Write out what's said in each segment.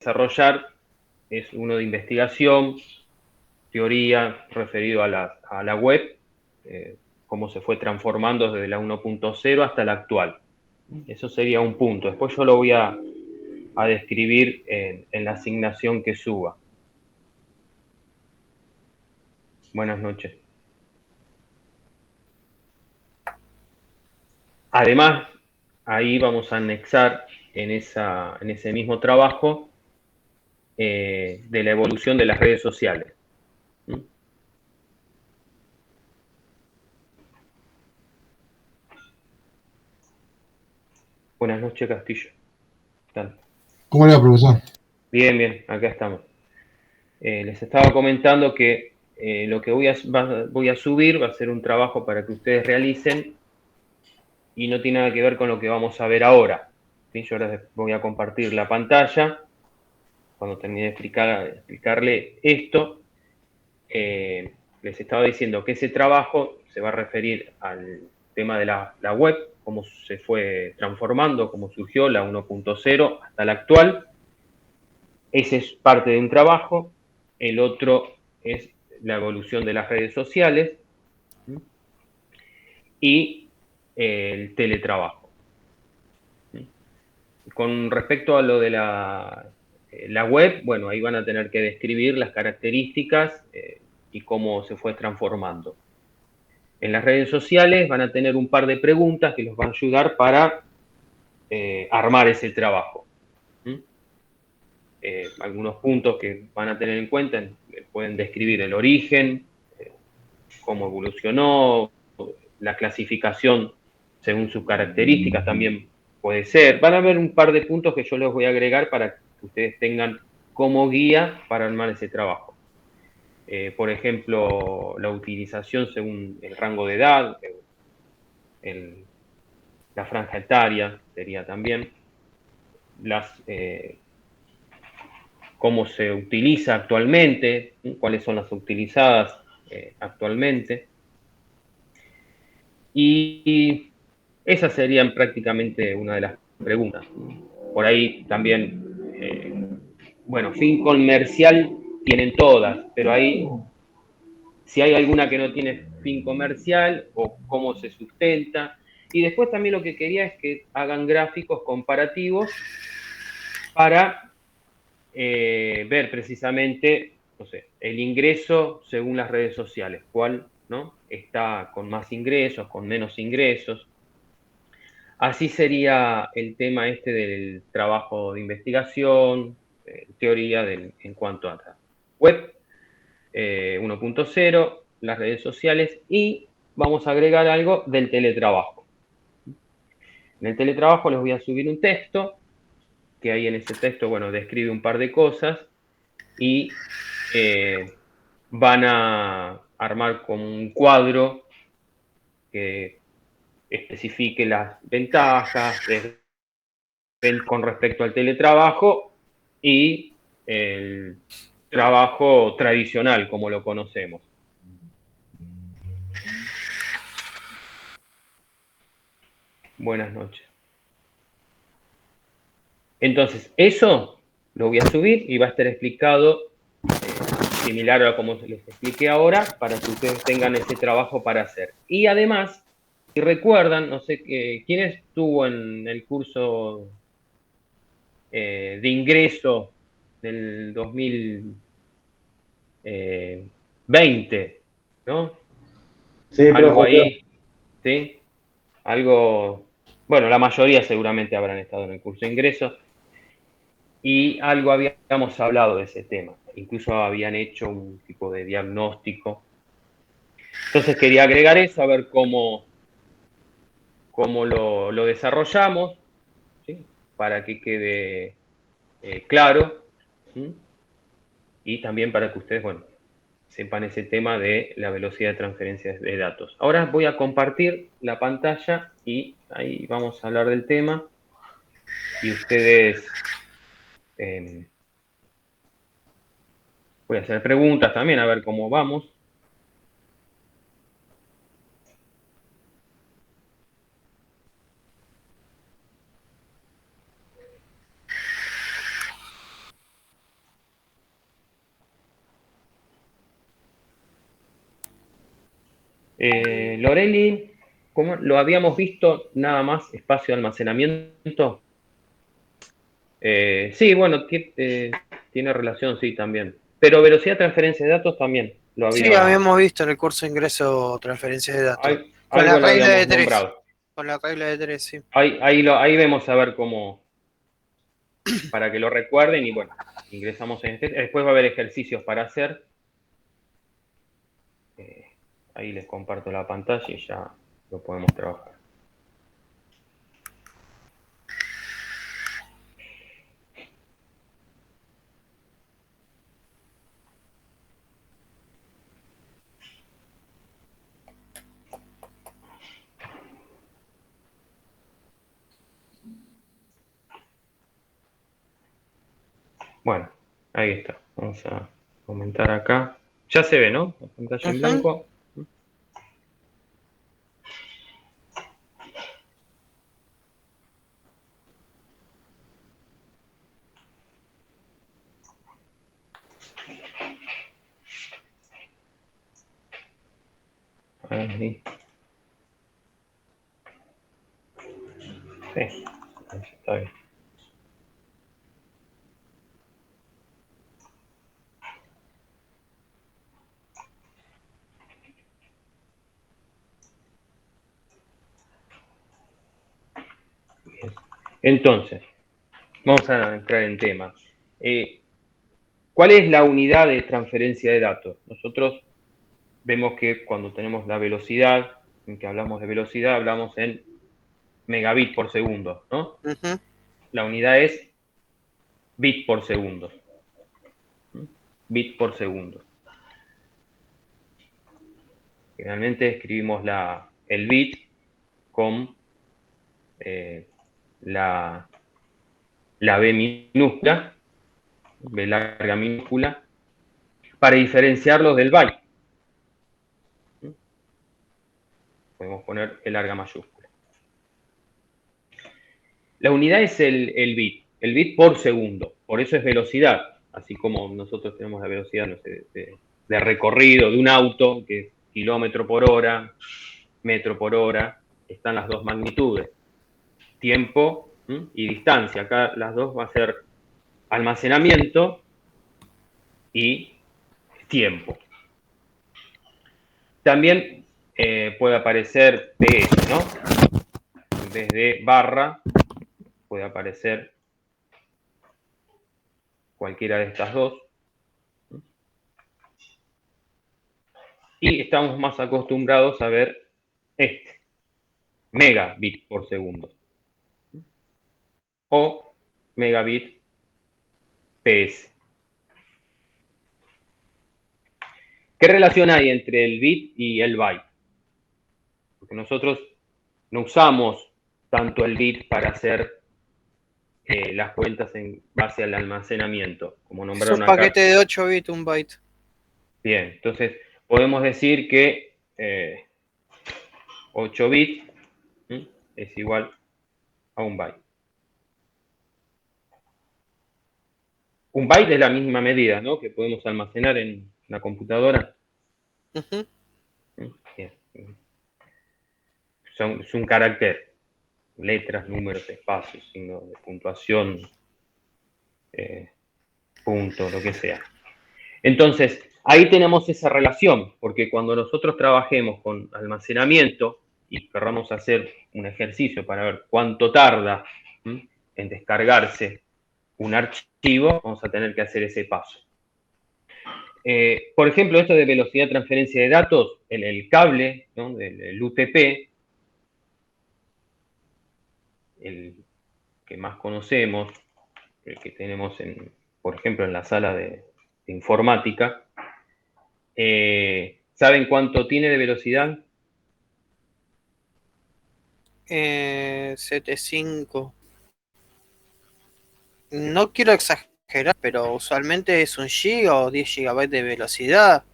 desarrollar es uno de investigación, teoría referido a la web, cómo se fue transformando desde la 1.0 hasta la actual. Eso sería un punto. Después yo lo voy a describir en la asignación que suba. Buenas noches. Además, ahí vamos a anexar en ese mismo trabajo de la evolución de las redes sociales. Buenas noches, Castillo. ¿Qué tal? ¿Cómo le va, profesor? Bien, bien, acá estamos. Les estaba comentando que lo que voy a subir va a ser un trabajo para que ustedes realicen y no tiene nada que ver con lo que vamos a ver ahora. ¿Sí? Yo ahora les voy a compartir la pantalla. Cuando termine de explicarle esto, les estaba diciendo que ese trabajo se va a referir al tema de la web, cómo se fue transformando, cómo surgió la 1.0 hasta la actual. Ese es parte de un trabajo. El otro es la evolución de las redes sociales y el teletrabajo. Con respecto a lo de la web, bueno, ahí van a tener que describir las características y cómo se fue transformando. En las redes sociales van a tener un par de preguntas que los van a ayudar para armar ese trabajo. Algunos puntos que van a tener en cuenta pueden describir el origen, cómo evolucionó, la clasificación según sus características también puede ser. Van a haber un par de puntos que yo les voy a agregar para que ustedes tengan como guía para armar ese trabajo. Por ejemplo, la utilización según el rango de edad, la franja etaria sería también, cómo se utiliza actualmente, cuáles son las utilizadas actualmente. Y esas serían prácticamente una de las preguntas. Por ahí también, bueno, fin comercial tienen todas, pero ahí, si hay alguna que no tiene fin comercial o cómo se sustenta. Y después también lo que quería es que hagan gráficos comparativos para ver precisamente, no sé, el ingreso según las redes sociales, cuál, ¿no? Está con más ingresos, con menos ingresos. Así sería el tema este del trabajo de investigación, teoría en cuanto a la web 1.0, las redes sociales y vamos a agregar algo del teletrabajo. En el teletrabajo les voy a subir un texto, que ahí en ese texto, bueno, describe un par de cosas y van a armar como un cuadro que especifique las ventajas, con respecto al teletrabajo y el trabajo tradicional como lo conocemos. Buenas noches. Entonces, eso lo voy a subir y va a estar explicado similar a como les expliqué ahora para que ustedes tengan ese trabajo para hacer. Y además, si recuerdan, no sé, ¿quién estuvo en el curso de ingreso del 2020, ¿no? Sí, Algo profe. ahí, ¿sí? Algo, bueno, la mayoría seguramente habrán estado en el curso de ingreso y algo habíamos hablado de ese tema. Incluso habían hecho un tipo de diagnóstico. Entonces quería agregar eso, a ver cómo lo desarrollamos, ¿sí? Para que quede claro, ¿sí? Y también para que ustedes, bueno, sepan ese tema de la velocidad de transferencia de datos. Ahora voy a compartir la pantalla y ahí vamos a hablar del tema y ustedes voy a hacer preguntas también a ver cómo vamos. Loreli, ¿cómo lo habíamos visto? Nada más espacio de almacenamiento. Sí, bueno, tiene relación, sí, también. Pero velocidad de transferencia de datos también Sí, habíamos visto en el curso de ingreso transferencia de datos. Con la algo lo regla de habíamos 3. nombrado. Con la regla de 3, sí. Ahí vemos a ver cómo, para que lo recuerden y bueno, ingresamos en este. Después va a haber ejercicios para hacer. Ahí les comparto la pantalla y ya lo podemos trabajar. Bueno, ahí está. Vamos a comentar acá. Ya se ve, ¿no? La pantalla en blanco. Ahí. Sí, ahí está bien. Bien. Entonces, vamos a entrar en tema. ¿Cuál es la unidad de transferencia de datos? Nosotros vemos que cuando tenemos la velocidad, en que hablamos de velocidad, hablamos en megabit por segundo, ¿no? La unidad es bit por segundo. Bit por segundo. Generalmente escribimos el bit con la B minúscula, B larga minúscula, para diferenciarlos del byte. Podemos poner B larga mayúscula. La unidad es el bit por segundo, por eso es velocidad, así como nosotros tenemos la velocidad, no sé, de recorrido de un auto, que es kilómetro por hora, metro por hora, están las dos magnitudes, tiempo y distancia. Acá las dos va a ser almacenamiento y tiempo. También puede aparecer PS, ¿no? En vez de barra, puede aparecer cualquiera de estas dos. Y estamos más acostumbrados a ver este, megabit por segundo. O megabit PS. ¿Qué relación hay entre el bit y el byte? Porque nosotros no usamos tanto el bit para hacer las cuentas en base al almacenamiento, como Es un nombraron acá. paquete de 8 bits, un byte. Bien, entonces podemos decir que 8 bits es igual a un byte. Un byte es la misma medida, ¿no? Que podemos almacenar en una computadora. Bien. Es un carácter, letras, números, espacios, signos de puntuación, punto, lo que sea. Entonces, ahí tenemos esa relación, porque cuando nosotros trabajemos con almacenamiento y querramos hacer un ejercicio para ver cuánto tarda en descargarse un archivo, vamos a tener que hacer ese paso. Por ejemplo, esto de velocidad de transferencia de datos, el cable, ¿no? del UTP, el que más conocemos, el que tenemos, por ejemplo, en la sala de informática, ¿saben cuánto tiene de velocidad? 7.5. No quiero exagerar, pero usualmente es 1 giga o 10 gigabytes de velocidad.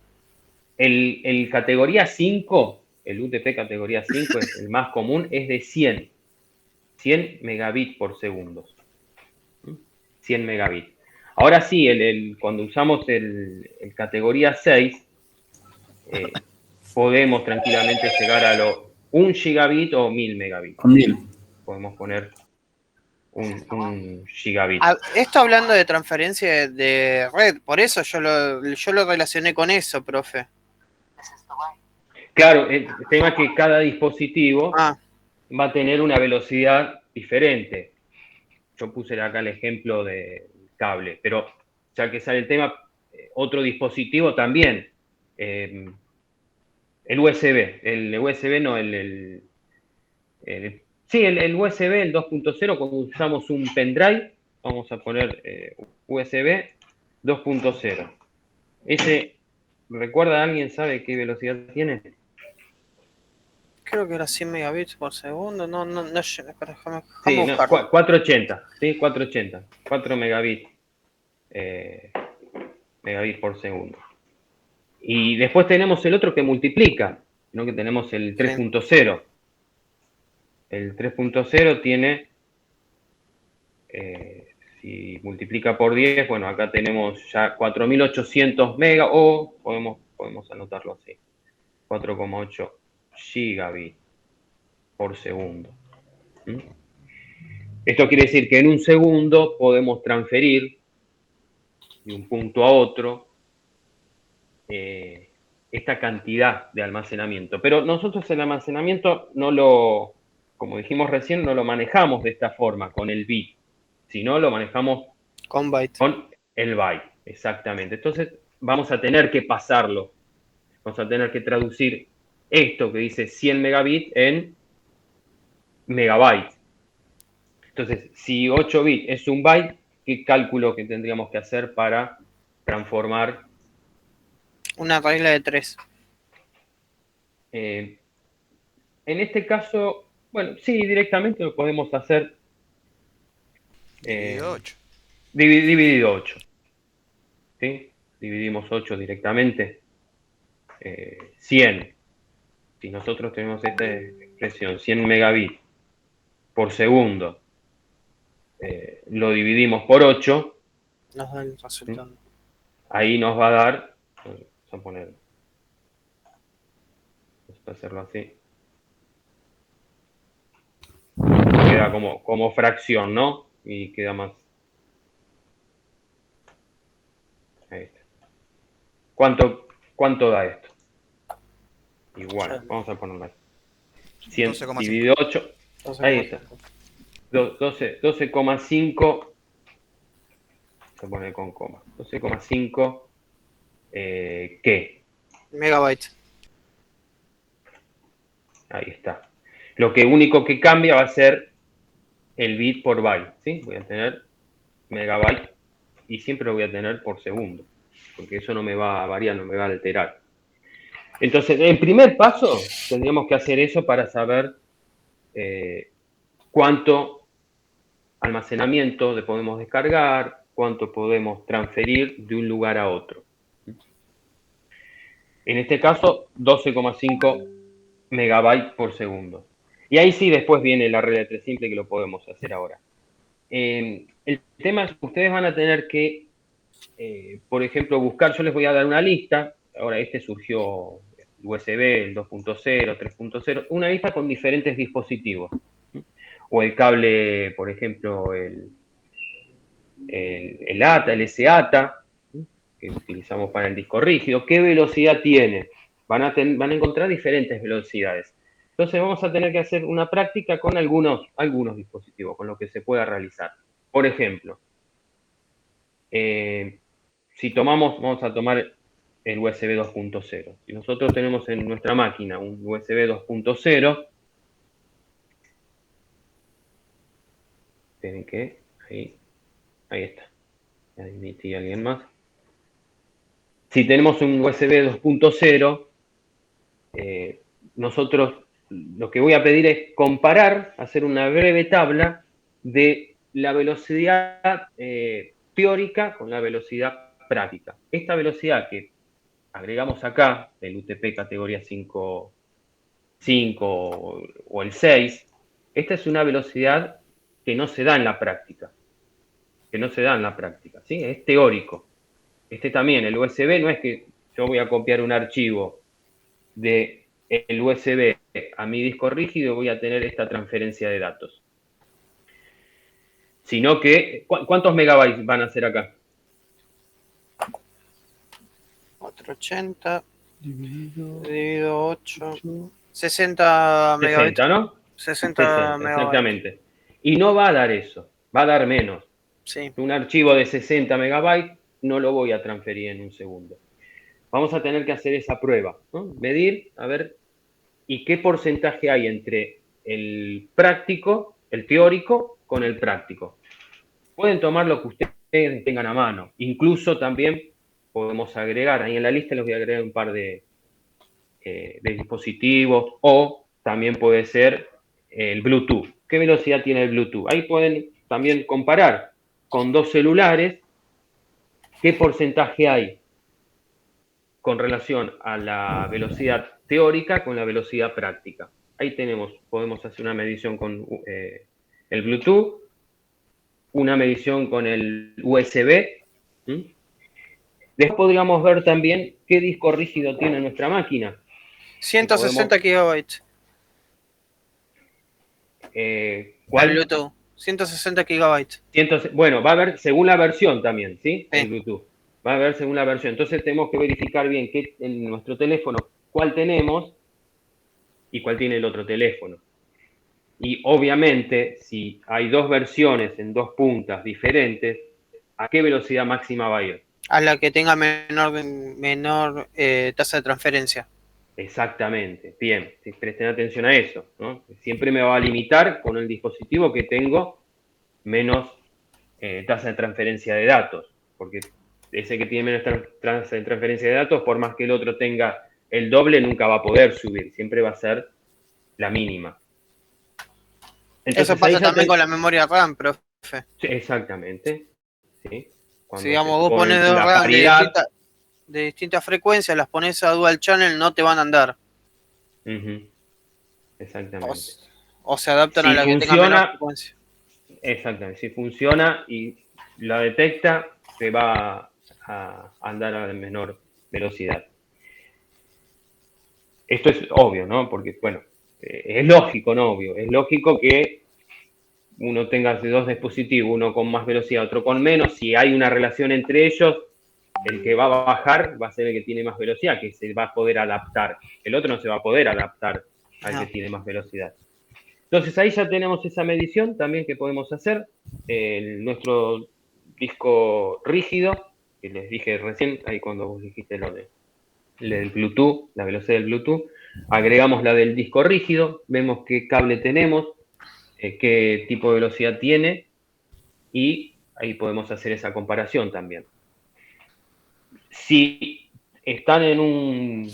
El categoría 5, el UTP categoría 5, es el más común, es de 100 megabits por segundo. 100 megabits. Ahora sí, cuando usamos el categoría 6, podemos tranquilamente llegar a los 1 gigabit o 1000 megabits. Con 1000. Podemos poner un gigabit. Esto hablando de transferencia de red, por eso yo lo relacioné con eso, profe. Claro, el tema es que cada dispositivo Ah, va a tener una velocidad diferente. Yo puse acá el ejemplo de cable, pero ya que sale el tema, otro dispositivo también. El USB, el USB no, sí, el USB, el 2.0, cuando usamos un pendrive, vamos a poner USB 2.0. Ese, ¿recuerda alguien sabe qué velocidad tiene? creo que era 100 megabits por segundo. No, espera, déjame Sí, no, buscarlo. 480, ¿sí? 480, 4 megabits, megabits por segundo. Y después tenemos el otro que multiplica, ¿no? Que tenemos el 3.0. El 3.0 tiene, si multiplica por 10, bueno, acá tenemos ya 4800 megas, o podemos anotarlo así, 4,8 gigabits por segundo. ¿Mm? Esto quiere decir que en un segundo podemos transferir de un punto a otro esta cantidad de almacenamiento. Pero nosotros el almacenamiento como dijimos recién, no lo manejamos de esta forma, con el bit, sino lo manejamos Con byte. con el byte, exactamente. Entonces vamos a tener que pasarlo, vamos a tener que traducir esto que dice 100 megabits en megabytes. Entonces, si 8 bits es un byte, ¿qué cálculo que tendríamos que hacer para transformar? Una regla de 3. En este caso, bueno, sí, directamente lo podemos hacer Dividido 8. Dividido 8. ¿Sí? Dividimos 8 directamente. 100. Si nosotros tenemos esta expresión, 100 megabits por segundo, lo dividimos por 8, Nos da el resultado. ahí nos va a dar, vamos a poner, vamos a hacerlo así, queda como fracción, ¿no? Y queda más. Ahí está. ¿Cuánto da esto? Igual, vamos a ponerlo ahí. 100 12,5. dividido 8, ahí está. 12,5, se pone con coma. 12,5, ¿qué? Megabytes. Ahí está. Lo único que cambia va a ser el bit por byte, ¿sí? Voy a tener megabyte y siempre lo voy a tener por segundo, porque eso no me va a variar, no me va a alterar. Entonces, en primer paso, tendríamos que hacer eso para saber cuánto almacenamiento le podemos descargar, cuánto podemos transferir de un lugar a otro. En este caso, 12,5 megabytes por segundo. Y ahí sí después viene la regla de 3 simple, que lo podemos hacer ahora. El tema es que ustedes van a tener que, por ejemplo, buscar, yo les voy a dar una lista, ahora surgió USB, el 2.0, 3.0, una lista con diferentes dispositivos. O el cable, por ejemplo, el ATA, el SATA, que utilizamos para el disco rígido, ¿qué velocidad tiene? Van a encontrar diferentes velocidades. Entonces vamos a tener que hacer una práctica con algunos dispositivos, con lo que se pueda realizar. Por ejemplo, si vamos a tomar el USB 2.0. Si nosotros tenemos en nuestra máquina un USB 2.0, tienen que, ahí está. Admití a alguien más. Si tenemos un USB 2.0, nosotros lo que voy a pedir es comparar, hacer una breve tabla de la velocidad teórica con la velocidad práctica. Esta velocidad que agregamos acá, del UTP categoría 5 o el 6, esta es una velocidad que no se da en la práctica. ¿Sí? Es teórico. También, el USB no es que yo voy a copiar un archivo de el USB a mi disco rígido voy a tener esta transferencia de datos. Sino que, ¿cuántos megabytes van a ser acá? 480 dividido 8, 60 megabytes. 60, ¿no? 60 megabytes. Exactamente. Y no va a dar eso, va a dar menos. Sí. Un archivo de 60 megabytes no lo voy a transferir en un segundo. Vamos a tener que hacer esa prueba, ¿no? Medir, a ver, y qué porcentaje hay entre el práctico, el teórico, con el práctico. Pueden tomar lo que ustedes tengan a mano. Incluso también podemos agregar, ahí en la lista les voy a agregar un par de dispositivos, o también puede ser el Bluetooth. ¿Qué velocidad tiene el Bluetooth? Ahí pueden también comparar con dos celulares qué porcentaje hay con relación a la velocidad teórica con la velocidad práctica. Ahí podemos hacer una medición con el Bluetooth, una medición con el USB. Después podríamos ver también qué disco rígido tiene nuestra máquina. 160 gigabytes. ¿Cuál? El Bluetooth. 160 gigabytes. Bueno, va a haber según la versión también, ¿sí? El Bluetooth. Va a haber según la versión. Entonces tenemos que verificar bien qué en nuestro teléfono cuál tenemos y cuál tiene el otro teléfono. Y obviamente, si hay dos versiones en dos puntas diferentes, ¿a qué velocidad máxima va a ir? A la que tenga menor tasa de transferencia. Exactamente, bien, presten atención a eso, ¿no? Siempre me va a limitar con el dispositivo que tengo menos tasa de transferencia de datos, porque ese que tiene menos tasa de transferencia de datos, por más que el otro tenga el doble, nunca va a poder subir, siempre va a ser la mínima. Entonces, eso pasa también con la memoria RAM, profe. Sí, exactamente, ¿sí? Cuando si digamos vos pones dos RAM de distintas frecuencias, las pones a dual channel, no te van a andar. Exactamente. O se adaptan a la que tenga menor frecuencia. Exactamente, si funciona y la detecta, se va a andar a menor velocidad. Esto es obvio, ¿no? Porque, bueno, es lógico, ¿no? Obvio. Es lógico que uno tenga dos dispositivos, uno con más velocidad, otro con menos. Si hay una relación entre ellos, el que va a bajar va a ser el que tiene más velocidad, que se va a poder adaptar. El otro no se va a poder adaptar al que tiene más velocidad. Entonces ahí ya tenemos esa medición también que podemos hacer. Nuestro disco rígido, que les dije recién, ahí cuando vos dijiste lo del Bluetooth, la velocidad del Bluetooth, agregamos la del disco rígido, vemos qué cable tenemos, qué tipo de velocidad tiene, y ahí podemos hacer esa comparación también. Si están en una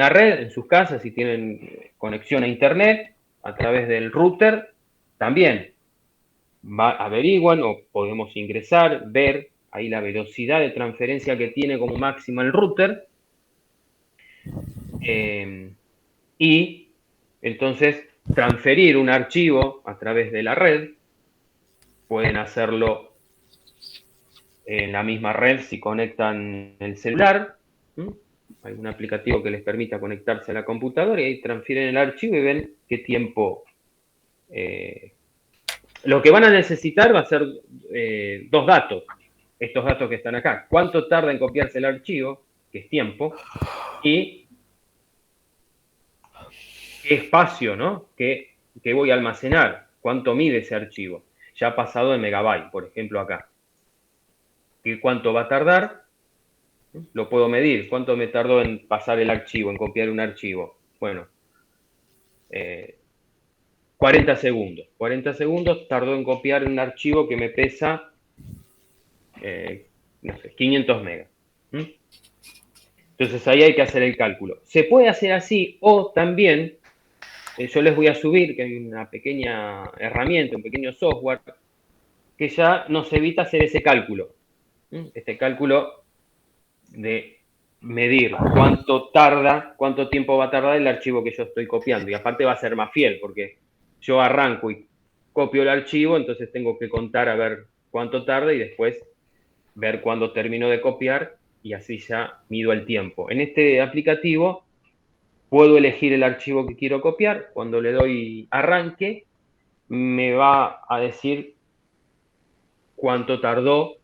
red, en sus casas, si tienen conexión a internet, a través del router, también averiguan o podemos ingresar, ver ahí la velocidad de transferencia que tiene como máxima el router. Y entonces transferir un archivo a través de la red. Pueden hacerlo en la misma red si conectan el celular. Hay un aplicativo que les permita conectarse a la computadora y ahí transfieren el archivo y ven qué tiempo. Lo que van a necesitar va a ser dos datos. Estos datos que están acá. ¿Cuánto tarda en copiarse el archivo? Que es tiempo. Y qué espacio, ¿no? ¿Qué voy a almacenar? ¿Cuánto mide ese archivo? Ya ha pasado de megabyte, por ejemplo, acá. ¿Y cuánto va a tardar? Lo puedo medir. ¿Cuánto me tardó en pasar el archivo, en copiar un archivo? Bueno, 40 segundos. 40 segundos tardó en copiar un archivo que me pesa, no sé, 500 megas. Entonces ahí hay que hacer el cálculo. Se puede hacer así o también, yo les voy a subir, que hay una pequeña herramienta, un pequeño software, que ya nos evita hacer ese cálculo. Este cálculo de medir cuánto tiempo va a tardar el archivo que yo estoy copiando. Y aparte va a ser más fiel, porque yo arranco y copio el archivo, entonces tengo que contar a ver cuánto tarda y después ver cuándo termino de copiar y así ya mido el tiempo. En este aplicativo puedo elegir el archivo que quiero copiar. Cuando le doy arranque, me va a decir cuánto tardó,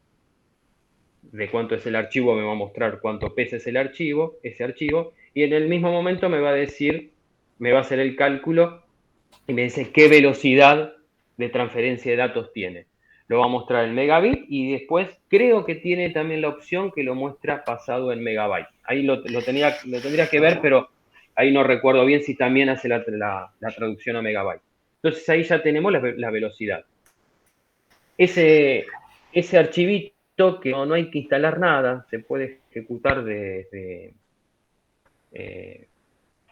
de cuánto es el archivo, me va a mostrar cuánto pesa ese archivo, y en el mismo momento me va a decir, me va a hacer el cálculo y me dice qué velocidad de transferencia de datos tiene. Lo va a mostrar en megabit y después creo que tiene también la opción que lo muestra pasado en megabyte. Ahí lo tendría que ver, pero ahí no recuerdo bien si también hace la traducción a megabyte. Entonces ahí ya tenemos la velocidad. Ese archivito que no hay que instalar nada, se puede ejecutar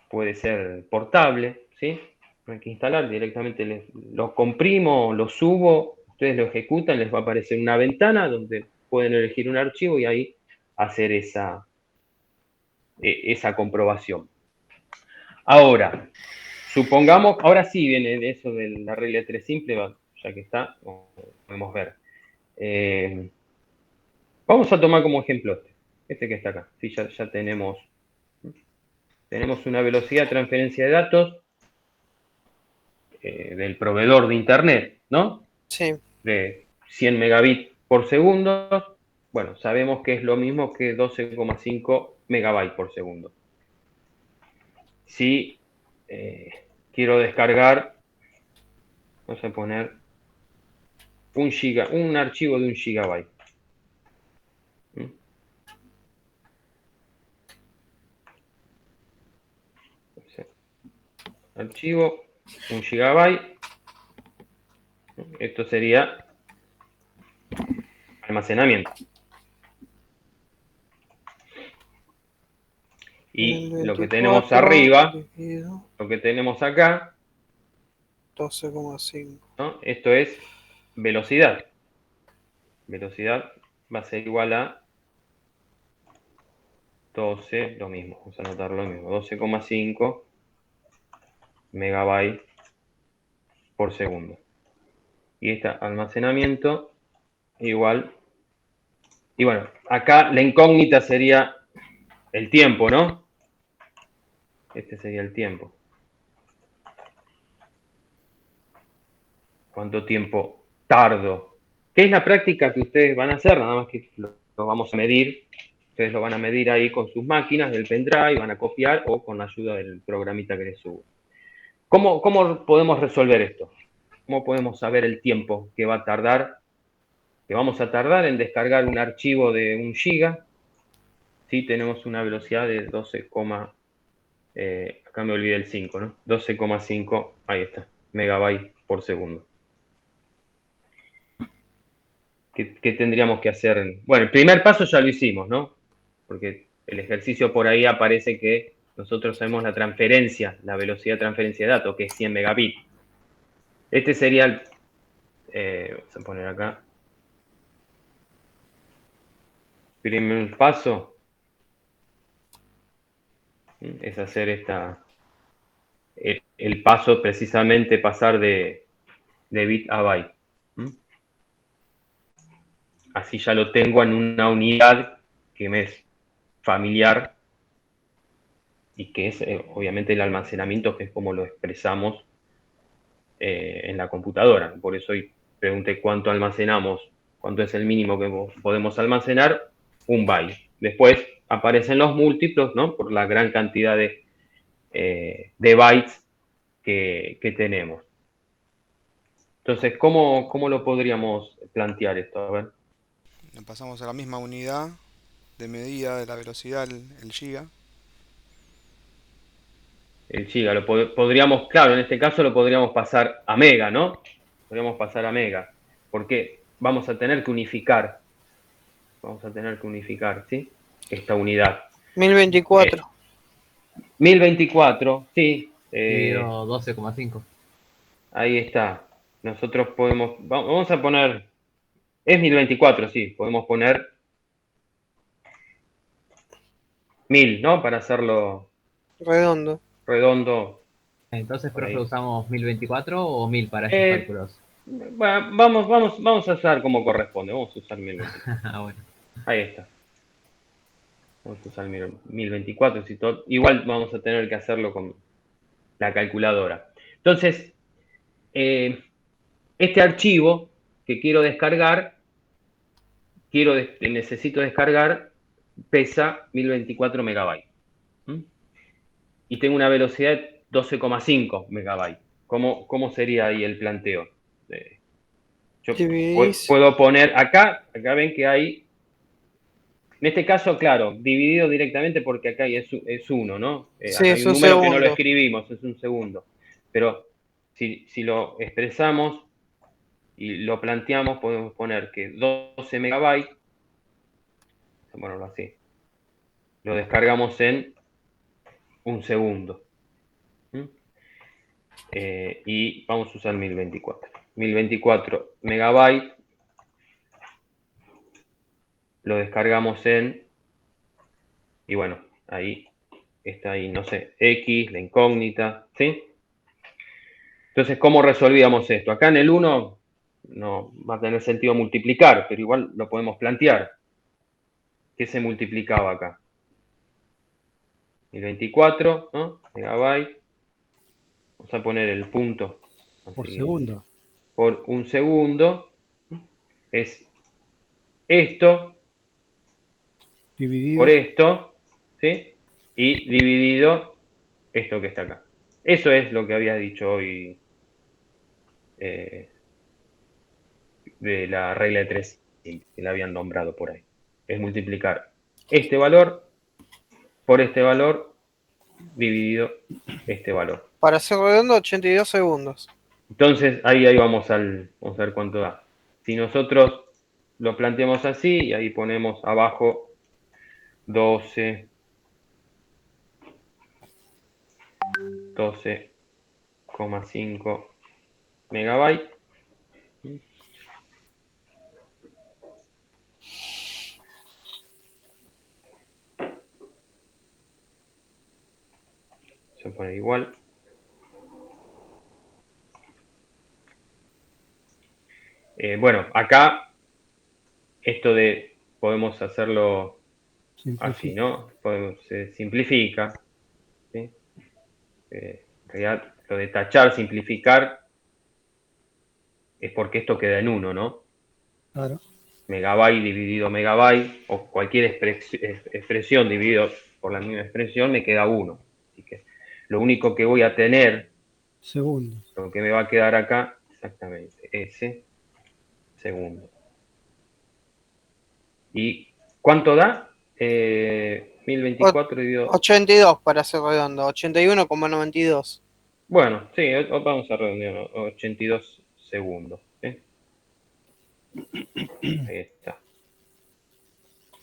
puede ser portable, ¿sí? No hay que instalar, directamente lo comprimo, lo subo, ustedes lo ejecutan, les va a aparecer una ventana donde pueden elegir un archivo y ahí hacer esa comprobación. Ahora, supongamos, ahora sí viene eso de la regla de 3 simple, ya que está, podemos ver. Vamos a tomar como ejemplo este que está acá. Sí, ya tenemos una velocidad de transferencia de datos del proveedor de internet, ¿no? Sí. De 100 megabits por segundo. Bueno, sabemos que es lo mismo que 12,5 megabytes por segundo. Si quiero descargar, vamos a poner un archivo de 1 gigabyte. Archivo 1 gigabyte. Esto sería almacenamiento. Y lo que tenemos arriba, lo que tenemos acá, 12,5. ¿no? Esto es velocidad. Velocidad va a ser igual a 12, lo mismo, vamos a anotar lo mismo, 12,5 megabytes por segundo. Y este almacenamiento igual. Y bueno, acá la incógnita sería el tiempo, ¿no? Este sería el tiempo. ¿Cuánto tiempo tardo? ¿Qué es la práctica que ustedes van a hacer? Nada más que lo vamos a medir. Ustedes lo van a medir ahí con sus máquinas del pendrive, van a copiar o con la ayuda del programita que les subo. ¿Cómo podemos resolver esto? ¿Cómo podemos saber el tiempo que va a tardar? Que vamos a tardar en descargar un archivo de 1 giga. Sí, tenemos una velocidad de 12, acá me olvidé el 5, ¿no? 12,5, ahí está, megabytes por segundo. ¿Qué tendríamos que hacer? Bueno, el primer paso ya lo hicimos, ¿no? Porque el ejercicio por ahí aparece que nosotros sabemos la velocidad de transferencia de datos, que es 100 megabits. Este sería vamos a poner acá. Primer paso es hacer el paso precisamente pasar de bit a byte. Así ya lo tengo en una unidad que me es familiar y que es obviamente el almacenamiento, que es como lo expresamos en la computadora. Por eso hoy pregunté cuánto almacenamos, cuánto es el mínimo que podemos almacenar, 1 byte. Después aparecen los múltiplos, ¿no? Por la gran cantidad de bytes que tenemos. Entonces, ¿cómo lo podríamos plantear esto? A ver. Le pasamos a la misma unidad de medida de la velocidad, el giga. El giga, podríamos, claro, en este caso lo podríamos pasar a mega, ¿no? Podríamos pasar a mega, porque vamos a tener que unificar, ¿sí? Esta unidad. 1024. 1024, sí. Dividido 12,5. Ahí está. Nosotros vamos a poner, es 1024, sí, podemos poner 1000, ¿no? Para hacerlo Redondo. Entonces, Por ahí. profe, ¿usamos 1024 o 1000 para estos cálculos? Bueno, vamos a usar como corresponde. Vamos a usar 1024. Ah, bueno. Ahí está. Vamos a usar 1024. Igual vamos a tener que hacerlo con la calculadora. Entonces, este archivo que quiero descargar, necesito descargar, pesa 1024 megabytes. ¿Mm? Y tengo una velocidad de 12,5 megabytes. ¿Cómo sería ahí el planteo? Yo puedo poner acá ven que hay, en este caso, claro, dividido directamente porque acá es 1, ¿no? Sí, Acá hay es un un número que no lo segundo. escribimos, es un segundo. Pero si lo expresamos y lo planteamos, podemos poner que 12 megabytes, vamos a ponerlo así, lo descargamos en un segundo. ¿Mm? Y vamos a usar 1024. 1024 megabytes lo descargamos y bueno, ahí está ahí, no sé, X, la incógnita, ¿sí? Entonces, ¿cómo resolvíamos esto? Acá en el 1 no va a tener sentido multiplicar, pero igual lo podemos plantear. ¿Qué se multiplicaba acá? 1024, ¿no? Megabyte. Vamos a poner el punto. Por Así, segundo. por un segundo. Es esto Dividido. por esto, ¿sí? Y dividido esto que está acá. Eso es lo que había dicho hoy de la regla de 3, que la habían nombrado por ahí. Es multiplicar este valor por este valor dividido este valor. Para ser redondo, 82 segundos. Entonces, ahí vamos a ver cuánto da. Si nosotros lo planteamos así, y ahí ponemos abajo 12,5 megabytes. Se pone igual. Bueno, acá esto de podemos hacerlo así, ¿no? Se simplifica. ¿Sí? En realidad, lo de tachar, simplificar, es porque esto queda en 1, ¿no? Claro. Megabyte dividido megabyte, o cualquier expresión dividido por la misma expresión, me queda 1. Así que lo único que voy a tener, Segundos. lo que me va a quedar acá, exactamente, ese segundo. ¿Y cuánto da? 1024 dividido... 82 para ser redondo, 81,92. Bueno, sí, vamos a redondear, 82 segundos. ¿Sí? Ahí está.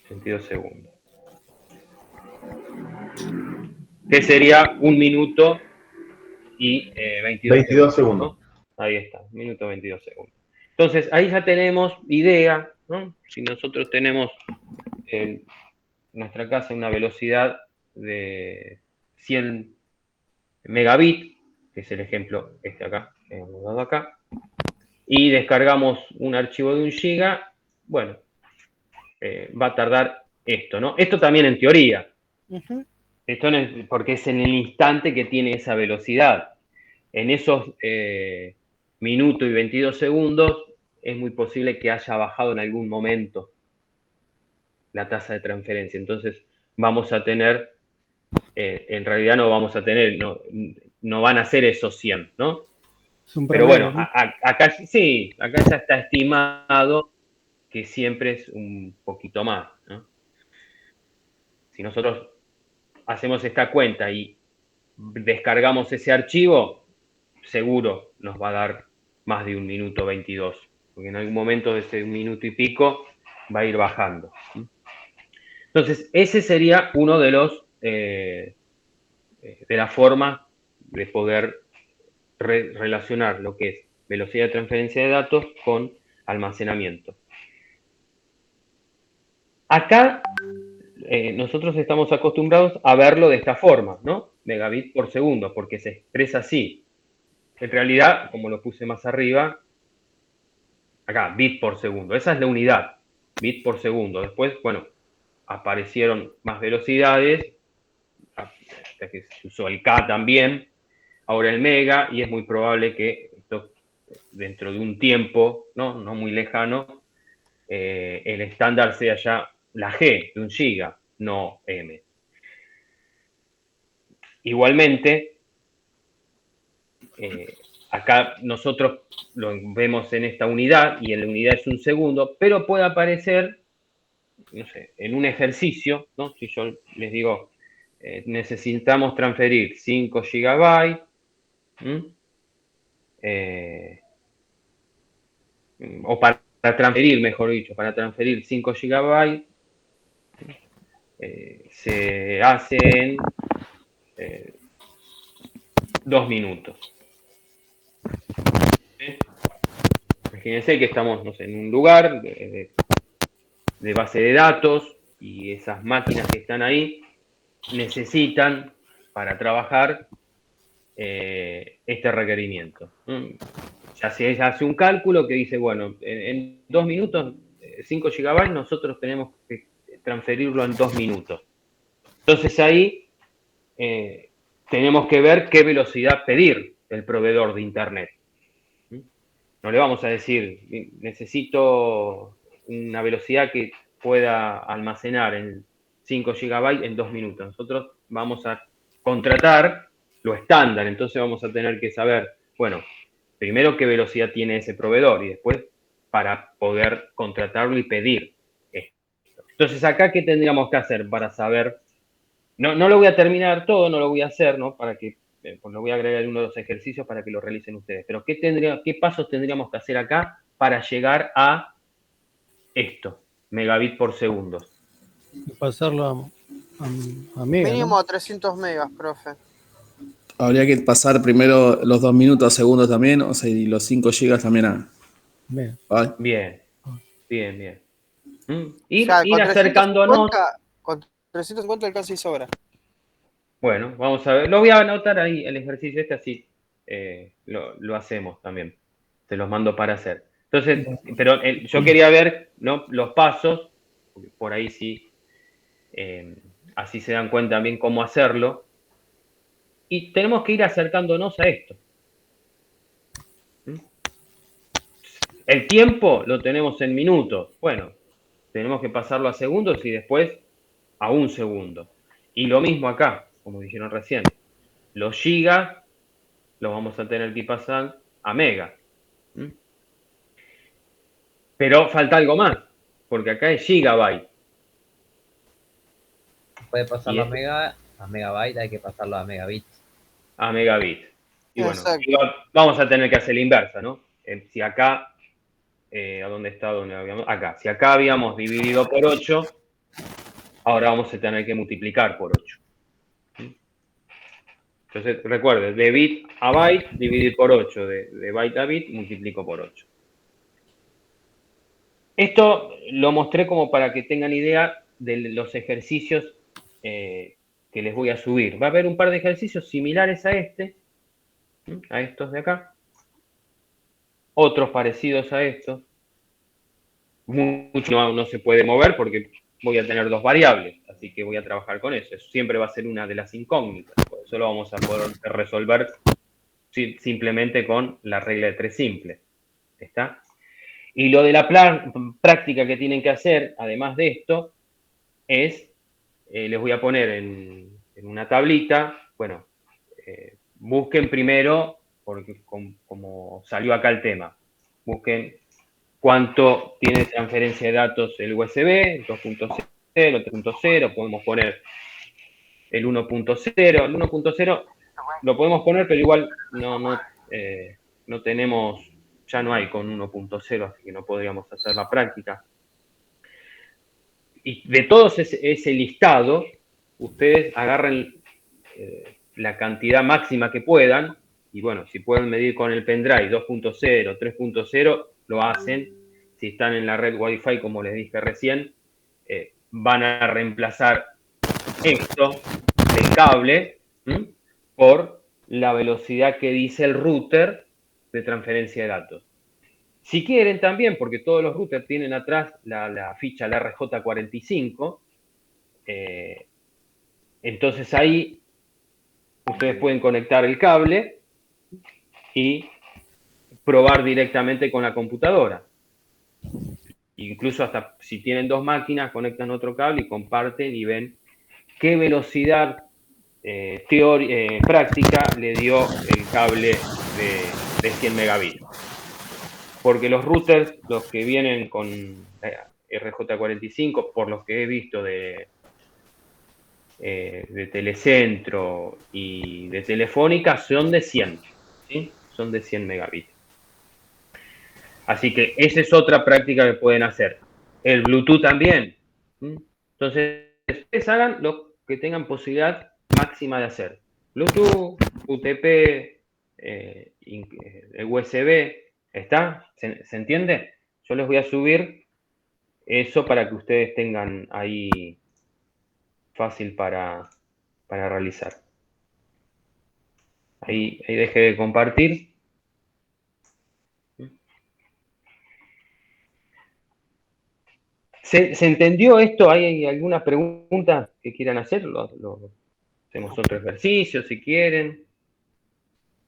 82 segundos. Que sería 1 minuto y 22 segundos, ¿no? Ahí está, 1 minuto 22 segundos. Entonces, ahí ya tenemos idea, ¿no? Si nosotros tenemos en nuestra casa una velocidad de 100 megabits, que es el ejemplo este acá, que hemos dado acá, y descargamos un archivo de 1 giga, bueno, va a tardar esto, ¿no? Esto también en teoría. Esto no es porque es en el instante que tiene esa velocidad. En esos minutos y 22 segundos es muy posible que haya bajado en algún momento la tasa de transferencia. Entonces vamos a tener, en realidad no vamos a tener, no van a ser esos 100, ¿no? Pero bueno, ¿no? acá sí, acá ya está estimado que siempre es un poquito más, ¿no? Si nosotros hacemos esta cuenta y descargamos ese archivo, seguro nos va a dar más de 1 minuto 22, porque en algún momento de ese 1 minuto y pico va a ir bajando. Entonces, ese sería uno de las formas de poder relacionar lo que es velocidad de transferencia de datos con almacenamiento. Acá nosotros estamos acostumbrados a verlo de esta forma, ¿no? Megabit por segundo, porque se expresa así. En realidad, como lo puse más arriba, acá, bit por segundo. Esa es la unidad, bit por segundo. Después, bueno, aparecieron más velocidades, hasta que se usó el K también, ahora el mega, y es muy probable que esto, dentro de un tiempo, no muy lejano, el estándar sea ya la G de 1 giga, no M. Igualmente, acá nosotros lo vemos en esta unidad y en la unidad es 1 segundo, pero puede aparecer, no sé, en un ejercicio, ¿no? Si yo les digo, necesitamos transferir 5 gigabytes, o para transferir, mejor dicho, para transferir 5 gigabytes, se hace en 2 minutos. Imagínense que estamos, no sé, en un lugar de base de datos y esas máquinas que están ahí necesitan para trabajar este requerimiento. Ya se hace un cálculo que dice, bueno, en 2 minutos, 5 gigabytes, nosotros tenemos que transferirlo en 2 minutos. Entonces ahí tenemos que ver qué velocidad pedir el proveedor de Internet. No le vamos a decir, necesito una velocidad que pueda almacenar en 5 GB en 2 minutos. Nosotros vamos a contratar lo estándar, entonces vamos a tener que saber, bueno, primero qué velocidad tiene ese proveedor y después para poder contratarlo y pedir esto. Entonces acá, ¿qué tendríamos que hacer para saber? No lo voy a terminar todo, no lo voy a hacer, ¿no? Para que, pues lo voy a agregar en uno de los ejercicios para que lo realicen ustedes. Pero ¿qué pasos tendríamos que hacer acá para llegar a esto? Megabit por segundo. Y pasarlo a mega, Mínimo ¿no? a 300 megas, profe. Habría que pasar primero los 2 minutos a segundos también, o sea, y los 5 gigas también a... Mega. ¿vale? Bien. Ir O sea, con acercándonos. 350 alcanza y sobra. Bueno, vamos a ver. Lo voy a anotar ahí, el ejercicio este, así lo hacemos también. Se los mando para hacer. Entonces, pero yo quería ver, ¿no?, los pasos, porque por ahí sí, así se dan cuenta bien cómo hacerlo. Y tenemos que ir acercándonos a esto. El tiempo lo tenemos en minutos. Bueno, tenemos que pasarlo a segundos y después a 1 segundo. Y lo mismo acá, como dijeron recién. Los gigas los vamos a tener que pasar a mega. Pero falta algo más, porque acá es gigabyte. Puede pasarlo Y a megabyte, hay que pasarlo a megabit. A megabit. Y bueno, Exacto. vamos a tener que hacer la inversa, ¿no? Si acá, ¿a dónde está? ¿Dónde habíamos? Acá. Si acá habíamos dividido por 8, ahora vamos a tener que multiplicar por 8. Entonces, recuerde, de bit a byte, dividir por 8. De byte a bit, multiplico por 8. Esto lo mostré como para que tengan idea de los ejercicios que les voy a subir. Va a haber un par de ejercicios similares a estos de acá. Otros parecidos a estos. Mucho no se puede mover porque voy a tener 2 variables, así que voy a trabajar con eso. Eso siempre va a ser una de las incógnitas. Por eso lo vamos a poder resolver simplemente con la regla de 3 simple. ¿Está? Y lo de la práctica que tienen que hacer, además de esto, es, les voy a poner en una tablita, bueno, busquen primero, porque como salió acá el tema, busquen cuánto tiene de transferencia de datos el USB, 2.0, 3.0, podemos poner el 1.0. El 1.0 lo podemos poner, pero igual no tenemos, ya no hay con 1.0, así que no podríamos hacer la práctica. Y de todos ese listado, ustedes agarren la cantidad máxima que puedan, y bueno, si pueden medir con el pendrive 2.0, 3.0, lo hacen. Si están en la red Wi-Fi, como les dije recién, van a reemplazar esto del cable por la velocidad que dice el router de transferencia de datos. Si quieren también, porque todos los routers tienen atrás la ficha, la RJ45, Entonces ahí ustedes pueden conectar el cable y probar directamente con la computadora. Incluso hasta si tienen dos máquinas, conectan otro cable y comparten y ven qué velocidad práctica le dio el cable de 100 megabits. Porque los routers, los que vienen con RJ45, por los que he visto de Telecentro y de Telefónica, son de 100, ¿sí? Son de 100 megabits. Así que esa es otra práctica que pueden hacer. El Bluetooth también. Entonces, ustedes hagan lo que tengan posibilidad máxima de hacer. Bluetooth, UTP, USB, ¿está? ¿Se entiende? Yo les voy a subir eso para que ustedes tengan ahí fácil para realizar. Ahí deje de compartir. ¿Se entendió esto? ¿Hay alguna pregunta que quieran hacer? Hacemos otro ejercicio si quieren.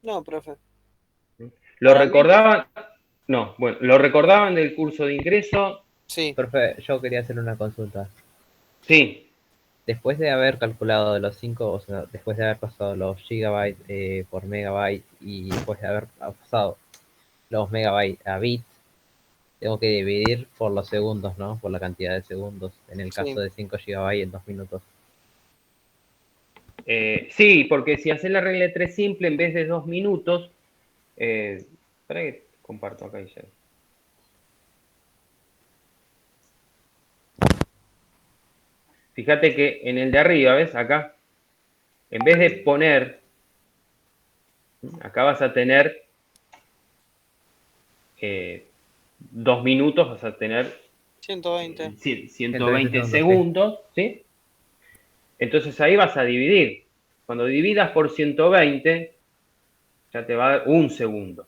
No, profe. ¿Lo Para mí- recordaban? No, bueno, ¿lo recordaban del curso de ingreso? Sí. Profe, yo quería hacer una consulta. Sí. Después de haber calculado los 5, o sea, después de haber pasado los gigabytes por megabyte y después de haber pasado los megabytes a bits, tengo que dividir por los segundos, ¿no? Por la cantidad de segundos, en el caso Sí. de 5 gigabytes en 2 minutos. Sí, porque si haces la regla de 3 simple, en vez de 2 minutos, espera que comparto acá y ya. Fíjate que en el de arriba, ¿ves? Acá, en vez de poner, acá vas a tener 2 minutos, vas a tener 120. 120 segundos, ¿sí? Entonces ahí vas a dividir. Cuando dividas por 120, ya te va a dar 1 segundo.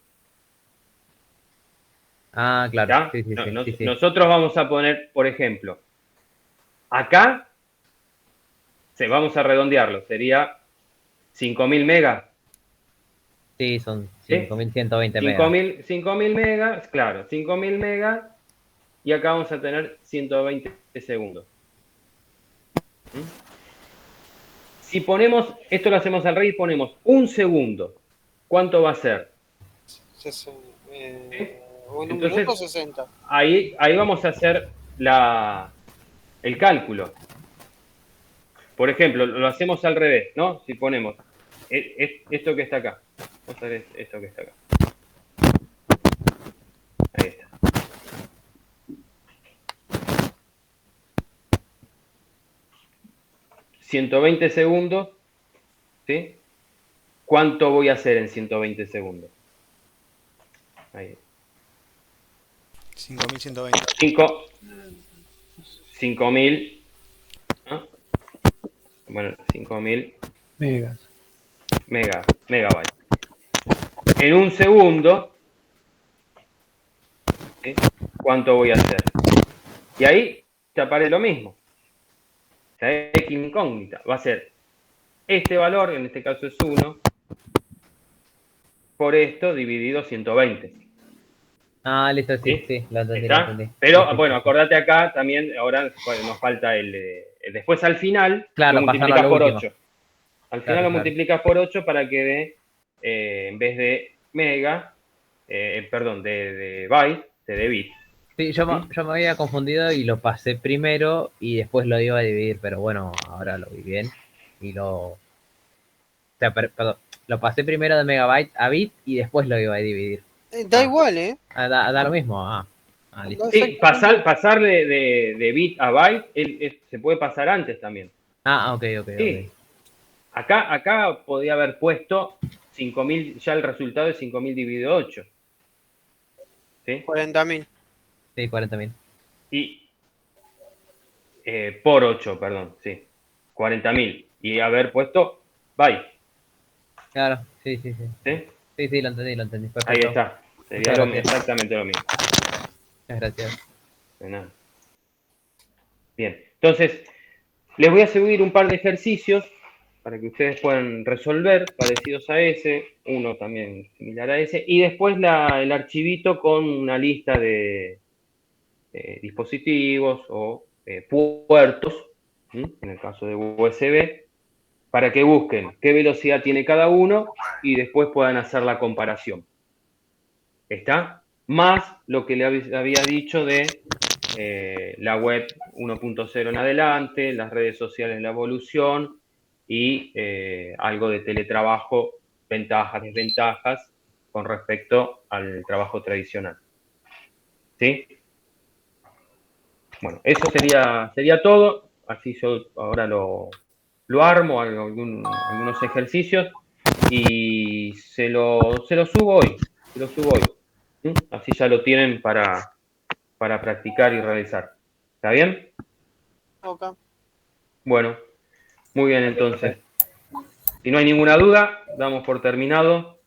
Ah, claro. ¿Ya? Sí, sí, sí, sí, sí. Nosotros vamos a poner, por ejemplo, acá, vamos a redondearlo, sería 5000 megas. Sí, son ¿Sí? 5120 megas. 5000 megas, claro, 5000 megas, y acá vamos a tener 120 segundos. Si ponemos, esto lo hacemos al revés, ponemos 1 segundo, ¿cuánto va a ser? Un Entonces, minuto 60. Ahí vamos a hacer el cálculo. Por ejemplo, lo hacemos al revés, ¿no? Si ponemos esto que está acá. Vamos a ver esto que está acá. Ahí está. ¿120 segundos? ¿Sí? ¿Cuánto voy a hacer en 120 segundos? Ahí. 5120. 5000. ¿No? Bueno, 5000 megabytes. En 1 segundo, ¿sí? ¿Cuánto voy a hacer? Y ahí te aparece lo mismo. La X incógnita va a ser este valor, en este caso es 1, por esto dividido 120. Ah, listo, sí, ¿Sí? sí, lo entendí, ¿Está? lo entendí. Pero Sí, sí, bueno, sí. acordate acá también, ahora nos falta después al final Claro, lo pasarlo a multiplicas lo por último. 8. Al final Claro, lo claro. multiplicas por 8 para que dé, en vez de mega, perdón, de byte, te dé bit. Sí, yo me había confundido y lo pasé primero y después lo iba a dividir, pero bueno, ahora lo vi bien y o sea, perdón, lo pasé primero de megabyte a bit y después lo iba a dividir. Da igual, ¿eh? Da lo mismo. Listo. Sí, pasar de bit a byte se puede pasar antes también. Ok. Sí. Acá podía haber puesto 5000, ya el resultado es 5000 dividido 8. ¿Sí? 40.000. Sí, 40.000. Y por 8, perdón, sí. 40.000. Y haber puesto byte. Claro, sí. ¿Sí? Sí, lo entendí. Perfecto. Ahí está. Sería exactamente lo mismo. Muchas gracias. De nada. Bien. Entonces, Les voy a subir un par de ejercicios para que ustedes puedan resolver, parecidos a ese, uno también similar a ese, y después el archivito con una lista de dispositivos o puertos, en el caso de USB, para que busquen qué velocidad tiene cada uno y después puedan hacer la comparación. ¿Está? Más lo que le había dicho de la web 1.0 en adelante, las redes sociales, la evolución y algo de teletrabajo, ventajas, desventajas con respecto al trabajo tradicional. ¿Sí? Bueno, eso sería todo. Así yo ahora lo armo, algunos ejercicios y se lo subo hoy. ¿Sí? Así ya lo tienen para practicar y realizar. ¿Está bien? Ok. Bueno, muy bien entonces. Si no hay ninguna duda, damos por terminado.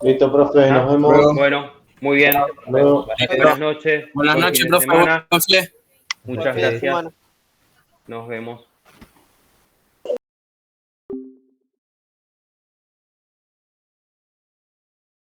Listo, profe, ¿Ah? nos vemos. Bueno, muy bien. Luego. Buenas noches. Buenas Buen noches, fin de profe. semana. Buenas noches. Muchas Fin de gracias. semana. Nos vemos.